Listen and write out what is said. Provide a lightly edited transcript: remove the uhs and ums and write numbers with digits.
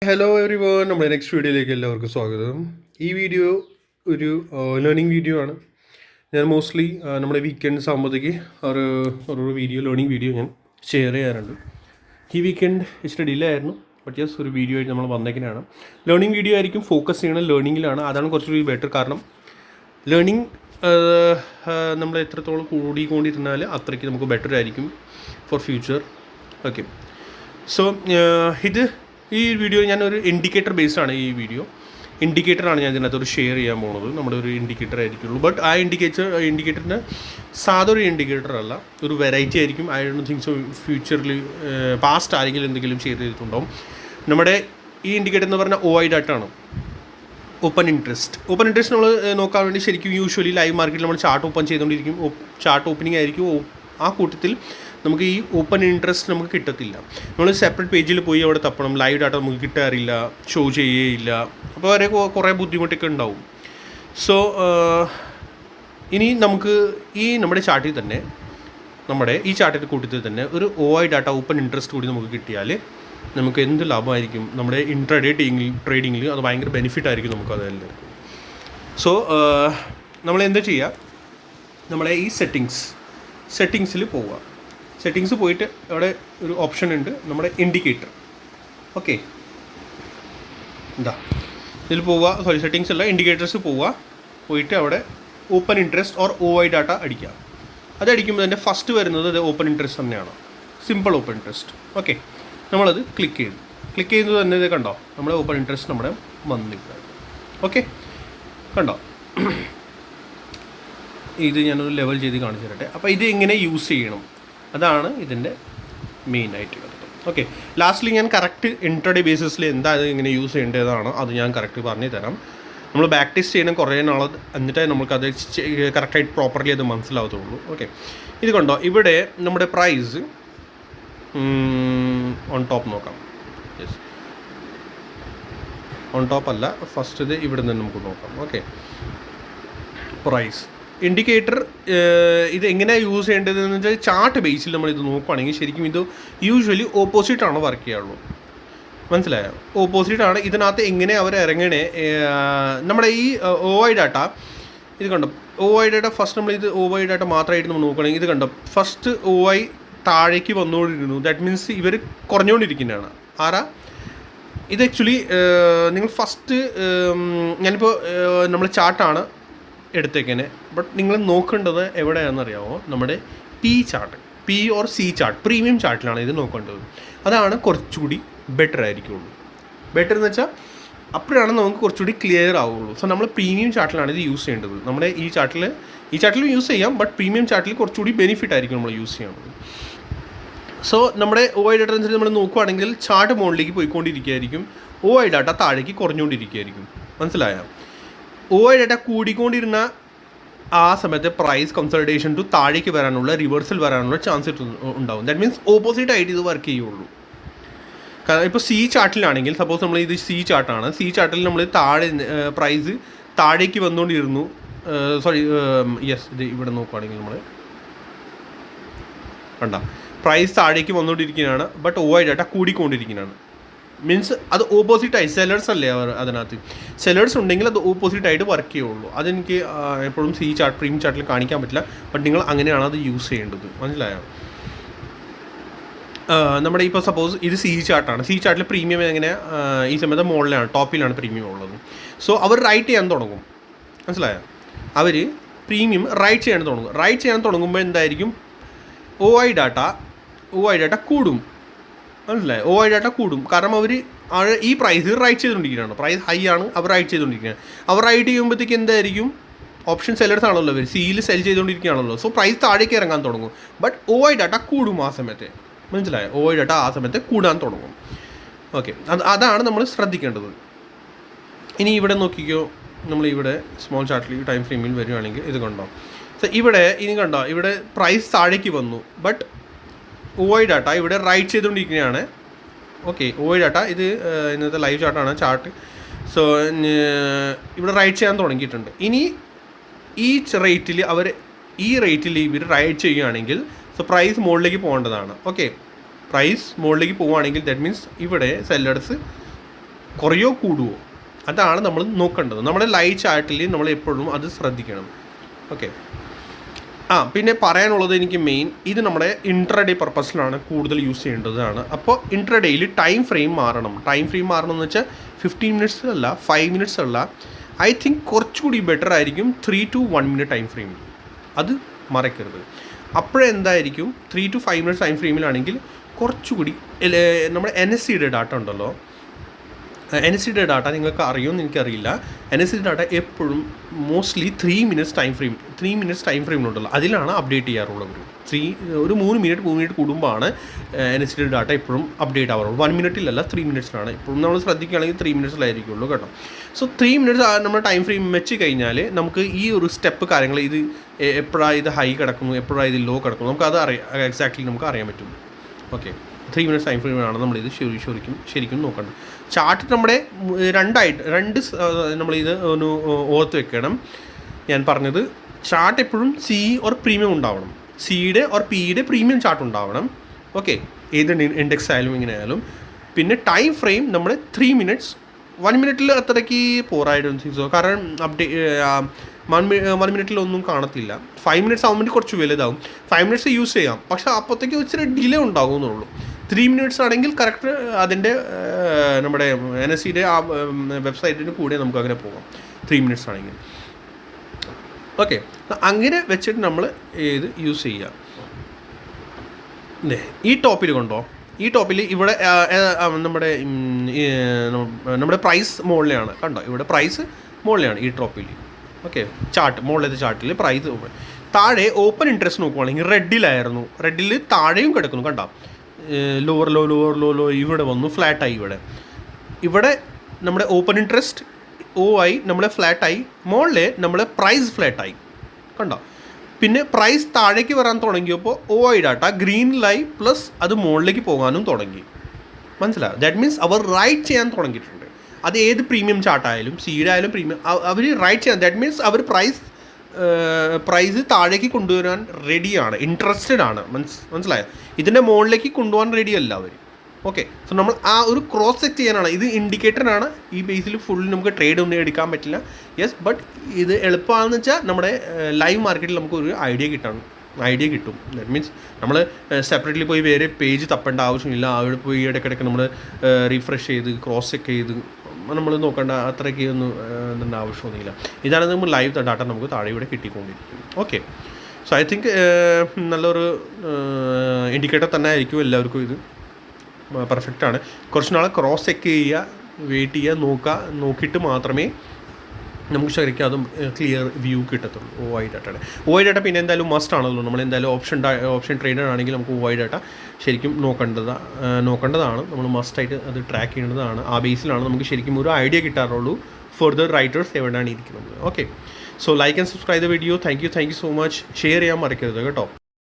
Hello every one, നമ്മുടെ next വീഡിയോയിലേക്ക് എല്ലാവർക്കും സ്വാഗതം. ഈ വീഡിയോ ഒരു ലേണിംഗ് വീഡിയോ ആണ്. ഞാൻ മോസ്റ്റ്ലി നമ്മുടെ വീക്കെൻഡ്സ് ആകുമ്പോഴത്തേക്ക് ഒരു വീഡിയോ ലേണിംഗ് വീഡിയോ ഞാൻ ഷെയർ ചെയ്യാറുണ്ട്. ഈ വീക്കെൻഡ് ഇച്ചിരി ഡിലേ ആയിരുന്നു, ബട്ട് യെസ് ഒരു വീഡിയോ ആയിട്ട് നമ്മൾ വന്നേക്കുന്നതാണ്. ലേണിംഗ് വീഡിയോ ആയിരിക്കും, ഫോക്കസ് ചെയ്യണം ലേണിങ്ങിലാണ്. അതാണ് കുറച്ചുകൂടി ബെറ്റർ. കാരണം ലേണിംഗ് നമ്മൾ എത്രത്തോളം കൂടിക്കൊണ്ടിരുന്നാൽ അത്രയ്ക്ക് നമുക്ക് ബെറ്റർ ആയിരിക്കും ഫോർ ഫ്യൂച്ചർ. ഓക്കെ, സോ ഈ വീഡിയോ ഞാനൊരു ഇൻഡിക്കേറ്റർ ബേസ്ഡാണ്. ഈ വീഡിയോ ഇൻഡിക്കേറ്ററാണ് ഞാൻ ഇതിനകത്തൊരു ഷെയർ ചെയ്യാൻ പോകുന്നത്. നമ്മുടെ ഒരു ഇൻഡിക്കേറ്റർ ആയിരിക്കുള്ളൂ. ബട്ട് ആ ഇൻഡിക്കേറ്ററിന് സാധാ ഒരു ഇൻഡിക്കേറ്റർ അല്ല, ഒരു വെറൈറ്റി ആയിരിക്കും. ഐ ഡോണ്ട് തിങ്ക് സോ ഫ്യൂച്ചറിൽ പാസ്റ്റ് ആരെങ്കിലും എന്തെങ്കിലും ചെയ്തിട്ടുണ്ടാവും. നമ്മുടെ ഈ ഇൻഡിക്കേറ്റർ എന്ന് പറഞ്ഞാൽ OI ഡാറ്റാണ്, ഓപ്പൺ ഇൻട്രസ്റ്റ് നമ്മൾ നോക്കാൻ വേണ്ടി ശരിക്കും യൂഷ്വലി ലൈവ് മാർക്കറ്റിൽ നമ്മൾ ചാർട്ട് ഓപ്പൺ ചെയ്തുകൊണ്ടിരിക്കും. ചാർട്ട് ഓപ്പണിംഗ് ആയിരിക്കും. ആ കൂട്ടത്തിൽ നമുക്ക് ഈ ഓപ്പൺ ഇൻട്രസ്റ്റ് നമുക്ക് കിട്ടത്തില്ല. നമ്മൾ സെപ്പറേറ്റ് പേജിൽ പോയി അവിടെ തപ്പണം. ലൈവ് ഡാറ്റ നമുക്ക് കിട്ടാറില്ല, ഷോ ചെയ്യുകയില്ല. അപ്പോൾ വരെ കുറേ ബുദ്ധിമുട്ടൊക്കെ ഉണ്ടാവും. സോ ഇനി നമുക്ക് നമ്മുടെ ചാർട്ടിൽ തന്നെ, നമ്മുടെ ഈ ചാർട്ടിൻ്റെ കൂട്ടത്തിൽ തന്നെ ഒരു OI ഡാറ്റ ഓപ്പൺ ഇൻട്രസ്റ്റ് കൂടി നമുക്ക് കിട്ടിയാൽ നമുക്ക് എന്ത് ലാഭമായിരിക്കും. നമ്മുടെ ഇൻട്രാഡേ ട്രേഡിങ്ങിൽ അത് ഭയങ്കര ബെനിഫിറ്റ് ആയിരിക്കും നമുക്ക് അതെല്ലാം. സോ നമ്മൾ എന്താ ചെയ്യുക, നമ്മളെ ഈ സെറ്റിങ്സിൽ പോവുക. സെറ്റിങ്സ് പോയിട്ട് അവിടെ ഒരു ഓപ്ഷൻ ഉണ്ട്, നമ്മുടെ ഇൻഡിക്കേറ്റർ. ഓക്കെ, ഇതിൽ പോവുക. സെറ്റിങ്സ് അല്ല, ഇൻഡിക്കേറ്റേഴ്സ് പോയിട്ട് അവിടെ open interest or OI data അടിക്കുക. അതടിക്കുമ്പോൾ തന്നെ ഫസ്റ്റ് വരുന്നത് അത് ഓപ്പൺ ഇൻട്രസ്റ്റ് തന്നെയാണ്, സിമ്പിൾ ഓപ്പൺ ഇൻട്രസ്റ്റ്. ഓക്കെ, നമ്മളത് ക്ലിക്ക് ചെയ്യുന്നത് തന്നെ ഇത് കണ്ടോ, നമ്മുടെ ഓപ്പൺ ഇൻട്രസ്റ്റ് നമ്മുടെ വന്നിട്ട്. ഓക്കെ, കണ്ടോ, ഇത് ഞാനൊരു ലെവൽ ചെയ്ത് കാണിച്ചു തരട്ടെ. അപ്പോൾ ഇത് എങ്ങനെ യൂസ് ചെയ്യണം, അതാണ് ഇതിൻ്റെ മെയിനായിട്ട് വരുന്നത്. ഓക്കെ, ലാസ്റ്റ്ലി ഞാൻ കറക്റ്റ് ഇൻട്രാഡേ ബേസിസിൽ എന്താ ഇങ്ങനെ യൂസ് ചെയ്യേണ്ടതാണ് അത് ഞാൻ കറക്റ്റ് പറഞ്ഞു തരാം. നമ്മൾ ബാക്ക് ടെസ്റ്റ് ചെയ്യണം കുറേ നാളെ, എന്നിട്ടേ നമുക്കത് കറക്റ്റായിട്ട് പ്രോപ്പർലി അത് മനസ്സിലാവത്തുള്ളൂ. ഓക്കെ, ഇത് കണ്ടോ, ഇവിടെ നമ്മുടെ പ്രൈസ് ഓൺ ടോപ്പ് നോക്കാം. യെസ്, ഓൺ ടോപ്പ് അല്ല, ഫസ്റ്റ് ഇത് ഇവിടെ നിന്ന് നമുക്ക് നോക്കാം. ഓക്കെ, പ്രൈസ് ഇൻഡിക്കേറ്റർ ഇത് എങ്ങനെയാണ് യൂസ് ചെയ്യേണ്ടതെന്ന് വെച്ചാൽ ചാർട്ട് ബേസിൽ നമ്മളിത് നോക്കുകയാണെങ്കിൽ ശരിക്കും ഇത് യൂഷ്വലി ഓപ്പോസിറ്റാണ് വർക്ക് ചെയ്യാറുള്ളൂ. മനസ്സിലായോ? ഓപ്പോസിറ്റാണ്. ഇതിനകത്ത് എങ്ങനെ അവർ ഇറങ്ങണേ, നമ്മുടെ ഈ OI ഡാറ്റ ഇത് കണ്ടോ, OI ഡാറ്റ ഫസ്റ്റ് നമ്മളിത് OI ഡാറ്റ മാത്രമായിട്ട് നമ്മൾ നോക്കുകയാണെങ്കിൽ ഇത് കണ്ടോ, ഫസ്റ്റ് OI താഴേക്ക് വന്നുകൊണ്ടിരുന്നു. ദാറ്റ് മീൻസ് ഇവർ കുറഞ്ഞുകൊണ്ടിരിക്കുന്നതാണ്. ഇത് ആക്ച്വലി നിങ്ങൾ ഫസ്റ്റ് ഞാനിപ്പോൾ നമ്മൾ ചാർട്ടാണ് എടുത്തേക്കനെ, ബട്ട് നിങ്ങൾ നോക്കേണ്ടത് എവിടെയാണെന്നറിയാമോ, നമ്മുടെ P or C chart, premium ചാർട്ടിലാണ് ഇത് നോക്കേണ്ടത്. അതാണ് കുറച്ചുകൂടി ബെറ്റർ ആയിരിക്കുള്ളൂ. ബെറ്റർ എന്ന് വെച്ചാൽ അപ്പോഴാണ് നമുക്ക് കുറച്ചുകൂടി ക്ലിയർ ആവുള്ളൂ. സോ നമ്മൾ പ്രീമിയം ചാർട്ടിലാണ് ഇത് യൂസ് ചെയ്യേണ്ടത്. നമ്മുടെ ഈ ചാർട്ടിൽ യൂസ് ചെയ്യാം, ബട്ട് പ്രീമിയം ചാർട്ടിൽ കുറച്ചുകൂടി ബെനിഫിറ്റ് ആയിരിക്കും നമ്മൾ യൂസ് ചെയ്യുന്നത്. സോ നമ്മുടെ OI ഡാറ്റ അനുസരിച്ച് നമ്മൾ നോക്കുകയാണെങ്കിൽ ചാർട്ട് മുകളിലേക്ക് പോയിക്കൊണ്ടിരിക്കുകയായിരിക്കും, OI ഡാറ്റ താഴേക്ക് കുറഞ്ഞുകൊണ്ടിരിക്കുകയായിരിക്കും. മനസ്സിലായോ? OI ഡാറ്റ കൂടിക്കൊണ്ടിരുന്ന ആ സമയത്ത് പ്രൈസ് കൺസൾട്ടേഷൻ ടു താഴേക്ക് വരാനുള്ള, റിവേഴ്സൽ വരാനുള്ള ചാൻസ് ഉണ്ടാവും. ദാറ്റ് മീൻസ് ഓപ്പോസിറ്റ് ആയിട്ട് ഇത് വർക്ക് ചെയ്യുള്ളൂ. കാരണം ഇപ്പോൾ C ചാർട്ടിലാണെങ്കിൽ, സപ്പോസ് നമ്മൾ ഇത് C ചാർട്ടാണ്, C ചാർട്ടിൽ നമ്മൾ പ്രൈസ് താഴേക്ക് വന്നുകൊണ്ടിരുന്നു. ഇത് ഇവിടെ നോക്കുകയാണെങ്കിൽ നമ്മൾ കണ്ട പ്രൈസ് താഴേക്ക് വന്നുകൊണ്ടിരിക്കുന്നതാണ്, ബട്ട് OI ഡാറ്റ കൂടിക്കൊണ്ടിരിക്കുന്നതാണ്. മീൻസ് അത് ഓപ്പോസിറ്റായി, സെലേഴ്സ് അല്ലേ അതിനകത്ത്. സെലേഴ്സ് ഉണ്ടെങ്കിൽ അത് ഓപ്പോസിറ്റായിട്ട് വർക്ക് ചെയ്യുള്ളൂ. അതെനിക്ക് എപ്പോഴും പ്രീമിയം ചാർട്ടിൽ കാണിക്കാൻ പറ്റില്ല, ബട്ട് നിങ്ങൾ അങ്ങനെയാണ് അത് യൂസ് ചെയ്യേണ്ടത്. മനസ്സിലായോ? നമ്മുടെ ഇപ്പോൾ സപ്പോസ് ഇത് C ചാർട്ടാണ്. C ചാർട്ടിൽ പ്രീമിയം എങ്ങനെ ഈ സമയത്ത് മുകളിലാണ്, ടോപ്പിലാണ് പ്രീമിയം ഉള്ളത്. സോ അവർ റൈറ്റ് ചെയ്യാൻ തുടങ്ങും. മനസ്സിലായോ? അവർ പ്രീമിയം റൈറ്റ് ചെയ്യാൻ തുടങ്ങുമ്പോൾ എന്തായിരിക്കും, OI ഡാറ്റ കൂടും. മനസ്സിലായോ? OI ഡാറ്റ കൂടും. കാരണം അവർ ഈ പ്രൈസ് റൈറ്റ് ചെയ്തുകൊണ്ടിരിക്കുകയാണ്. പ്രൈസ് ഹൈ ആണ്, അവർ റൈറ്റ് ചെയ്തുകൊണ്ടിരിക്കുകയാണ്. അവർ റൈറ്റ് ചെയ്യുമ്പോഴത്തേക്ക് എന്തായിരിക്കും, ഓപ്ഷൻ സെല്ലേഴ്സ് ആണല്ലോ അവർ, Cയിൽ സെൽ ചെയ്തുകൊണ്ടിരിക്കുകയാണല്ലോ. സോ പ്രൈസ് താഴേക്ക് ഇറങ്ങാൻ തുടങ്ങും, ബട്ട് OI ഡാറ്റ കൂടും ആ സമയത്ത്. മനസ്സിലായോ? OI ഡാറ്റ ആ സമയത്ത് കൂടാൻ തുടങ്ങും. ഓക്കെ, അതാണ് നമ്മൾ ശ്രദ്ധിക്കേണ്ടത്. ഇനി ഇവിടെ നോക്കിക്കോ, നമ്മളിവിടെ സ്മോൾ ചാർട്ടിൽ ടൈം ഫ്രെയിമിൽ വരികയാണെങ്കിൽ ഇത് കണ്ടോ. സോ ഇവിടെ പ്രൈസ് താഴേക്ക് വന്നു, ബട്ട് OI ഡാറ്റ ഇവിടെ റൈറ്റ് ചെയ്തുകൊണ്ടിരിക്കുകയാണ്. ഓക്കെ, OI ഡാറ്റ ഇത് ഇന്നത്തെ ലൈവ് ചാർട്ടാണ്, ചാർട്ട്. സോ ഇവിടെ റൈറ്റ് ചെയ്യാൻ തുടങ്ങിയിട്ടുണ്ട്. ഇനി ഈ റേറ്റിൽ ഇവർ റൈറ്റ് ചെയ്യുകയാണെങ്കിൽ സോ പ്രൈസ് മുകളിലേക്ക് പോകേണ്ടതാണ്. ഓക്കെ, പ്രൈസ് മുകളിലേക്ക് പോവുകയാണെങ്കിൽ ദാറ്റ് മീൻസ് ഇവിടെ സെല്ലേഴ്സ് കുറയോ കൂടുമോ, അതാണ് നമ്മൾ നോക്കേണ്ടത്. നമ്മുടെ ലൈവ് ചാർട്ടിൽ നമ്മൾ എപ്പോഴും അത് ശ്രദ്ധിക്കണം. ഓക്കെ. പിന്നെ പറയാനുള്ളത് എനിക്ക് മെയിൻ ഇത് നമ്മുടെ ഇൻട്രാഡേ പർപ്പസിലാണ് കൂടുതൽ യൂസ് ചെയ്യേണ്ടതാണ്. അപ്പോൾ ഇൻട്രാഡേയിൽ ടൈം ഫ്രെയിം മാറണം. ടൈം ഫ്രെയിം മാറണമെന്ന് വെച്ചാൽ 15 മിനിറ്റ്സ് അല്ല, 5 മിനിറ്റ്സ് അല്ല. ഐ തിങ്ക് കുറച്ചുകൂടി ബെറ്റർ ആയിരിക്കും 3 to 1 minute ടൈം ഫ്രെയിം. അത് മറക്കരുത്. അപ്പോഴെന്തായിരിക്കും 3 to 5 minutes ടൈം ഫ്രെയിമിലാണെങ്കിൽ കുറച്ചുകൂടി നമ്മുടെ NSCയുടെ ഡാറ്റ ഉണ്ടല്ലോ, NSCയുടെ ഡാറ്റ നിങ്ങൾക്ക് അറിയുമെന്ന് എനിക്കറിയില്ല. NSCയുടെ ഡാറ്റ എപ്പോഴും മോസ്റ്റ്ലി 3 minutes ടൈം ഫ്രെയിമിലുണ്ടല്ലോ, അതിലാണ് അപ്ഡേറ്റ് ചെയ്യാറുള്ളത്. ഒരു 3 മിനിറ്റ് കൂടുമ്പോഴാണ് NSCയുടെ ഡാറ്റ എപ്പോഴും അപ്ഡേറ്റ് ആവാറുള്ളൂ. 1 മിനിറ്റിലല്ല, 3 മിനിറ്റ്സിലാണ്. ഇപ്പോഴും നമ്മൾ ശ്രദ്ധിക്കുകയാണെങ്കിൽ 3 മിനിറ്റ്സിലായിരിക്കുള്ളൂ കേട്ടോ. സോ 3 മിനിറ്റ്സ് നമ്മൾ ടൈം ഫ്രെയിം വെച്ച് കഴിഞ്ഞാൽ നമുക്ക് ഈ ഒരു സ്റ്റെപ്പ് കാര്യങ്ങൾ, ഇത് എപ്പോഴാണ് ഇത് ഹൈ കിടക്കുന്നു, എപ്പോഴാണ് ഇത് ലോ കിടക്കുന്നു, നമുക്കത് എക്സാക്ട്ലി നമുക്ക് അറിയാൻ പറ്റും. ഓക്കെ. 3 minutes ടൈം ഫ്രെയിമാണ് നമ്മളിത് ശരിക്കും നോക്കേണ്ടത്. ചാർട്ട് നമ്മുടെ രണ്ട് നമ്മളിത് ഒന്ന് ഓർത്ത് വെക്കണം. ഞാൻ പറഞ്ഞത് ചാർട്ട് എപ്പോഴും സി ഓർ പ്രീമിയം ഉണ്ടാവണം. സിയുടെ ഓർ പിയുടെ പ്രീമിയം ചാർട്ട് ഉണ്ടാവണം. ഓക്കെ. ഏത് ഇൻഡെക്സ് ആയാലും ഇങ്ങനെ ആയാലും. പിന്നെ ടൈം ഫ്രെയിം നമ്മൾ 3 minutes, 1 മിനിറ്റിൽ അത്രയ്ക്ക് പോറായിരുന്നു. കാരണം 1 മിനിറ്റിലൊന്നും കാണത്തില്ല. 5 മിനിറ്റ്സ് ആകുമ്പോൾ കുറച്ച് വലുതാവും. 5 മിനിറ്റ്സ് യൂസ് ചെയ്യാം, പക്ഷേ അപ്പോഴത്തേക്ക് ഇച്ചിരി ഡിലേ ഉണ്ടാകുമെന്നുള്ളൂ. 3 മിനിറ്റ്സ് ആണെങ്കിൽ കറക്റ്റ് അതിൻ്റെ നമ്മുടെ NSCയുടെ ആ വെബ്സൈറ്റിന് കൂടെ നമുക്ക് അങ്ങനെ പോകാം 3 മിനിറ്റ്സ് ആണെങ്കിൽ. ഓക്കെ. അങ്ങനെ വെച്ചിട്ട് നമ്മൾ ഏത് യൂസ് ചെയ്യുക. ഈ ടോപ്പിൽ കൊണ്ടോ, ഈ ടോപ്പിൽ ഇവിടെ നമ്മുടെ പ്രൈസ് മുകളിലാണ് കണ്ടോ, ഇവിടെ പ്രൈസ് മുകളിലാണ് ഈ ടോപ്പിൽ. ഓക്കെ. മുകളിലത്തെ ചാർട്ടിൽ പ്രൈസ് താഴെ ഓപ്പൺ ഇൻട്രസ്റ്റ് നോക്കുവാണെങ്കിൽ റെഡിൽ താഴെയും കിടക്കുന്നു കണ്ടോ. ലോവർ ലോ ഇവിടെ വന്നു, ഫ്ലാറ്റായി. ഇവിടെ നമ്മുടെ ഓപ്പൺ ഇൻട്രസ്റ്റ് OI നമ്മളെ ഫ്ലാറ്റായി, മുകളിലെ നമ്മളെ പ്രൈസ് ഫ്ലാറ്റായി കണ്ടോ. പിന്നെ പ്രൈസ് താഴേക്ക് വരാൻ തുടങ്ങിയപ്പോൾ OI ഡാറ്റ ഗ്രീനിലായി, പ്ലസ് അത് മുകളിലേക്ക് പോകാനും തുടങ്ങി. മനസ്സിലായോ? ദാറ്റ് മീൻസ് അവർ റൈറ്റ് ചെയ്യാൻ തുടങ്ങിയിട്ടുണ്ട്. അത് ഏത് പ്രീമിയം ചാർട്ടായാലും, സിയുടെ ആയാലും പ്രീമിയം, അവർ റൈറ്റ് ചെയ്യാൻ, ദാറ്റ് മീൻസ് അവർ പ്രൈസ് താഴേക്ക് കൊണ്ടുവരാൻ റെഡിയാണ്, ഇൻട്രസ്റ്റഡ് ആണ്. മനസ്സിലായോ? ഇതിൻ്റെ മുകളിലേക്ക് കൊണ്ടുപോകാൻ റെഡിയല്ല അവർ. ഓക്കെ. സോ നമ്മൾ ആ ഒരു ക്രോസ് ചെക്ക് ചെയ്യാനാണ്. ഇത് ഇൻഡിക്കേറ്ററാണ്. ഈ ബേസിൽ ഫുൾ നമുക്ക് ട്രേഡ് ഒന്നും എടുക്കാൻ പറ്റില്ല. യെസ്, ബട്ട് ഇത് എളുപ്പമാണെന്ന് വെച്ചാൽ നമ്മുടെ ലൈവ് മാർക്കറ്റിൽ നമുക്ക് ഒരു ഐഡിയ കിട്ടും. ദാറ്റ് മീൻസ് നമ്മൾ സെപ്പറേറ്റ്ലി പോയി വേറെ പേജ് തപ്പേണ്ട ആവശ്യമില്ല. അവിടെ പോയി ഇടയ്ക്കിടയ്ക്ക് നമ്മൾ റീഫ്രഷ് ചെയ്ത് ക്രോസ് ചെക്ക് ചെയ്ത് നമ്മൾ നോക്കേണ്ട അത്രയ്ക്ക് ഒന്നും ഇതിൻ്റെ ആവശ്യമൊന്നുമില്ല. ഇതാണ് നമ്മൾ ലൈവ് ഡാറ്റ നമുക്ക് താഴെ ഇവിടെ കിട്ടിക്കൊണ്ടിരിക്കും. ഓക്കെ. സോ ഐ തിങ്ക് നല്ലൊരു ഇൻഡിക്കേറ്റർ തന്നെ ആയിരിക്കും എല്ലാവർക്കും. ഇത് പെർഫെക്റ്റാണ്. കുറച്ച് നാളെ ക്രോസ് ചെക്ക് ചെയ്യുക, വെയിറ്റ് ചെയ്യുക, നോക്കിയിട്ട് മാത്രമേ നമുക്ക് ശരിക്കും അതും ക്ലിയർ വ്യൂ കിട്ടത്തുള്ളൂ. OI ഡാറ്റ പിന്നെ എന്തായാലും മസ്റ്റ് ആണല്ലോ. നമ്മൾ എന്തായാലും ഓപ്ഷൻ ട്രേഡർ ആണെങ്കിൽ നമുക്ക് OI ഡാറ്റ ശരിക്കും നോക്കേണ്ടതാണ്. നമ്മൾ മസ്റ്റായിട്ട് അത് ട്രാക്ക് ചെയ്യേണ്ടതാണ്. ആ ബേസിലാണ് നമുക്ക് ശരിക്കും ഒരു ഐഡിയ കിട്ടാറുള്ളൂ ഫർദർ റൈറ്റേഴ്സ് എവിടെയാണ് ഇരിക്കുന്നത്. Okay. So like and subscribe the video. Thank you so much. Share ചെയ്യാൻ മറക്കരുത് കേട്ടോ.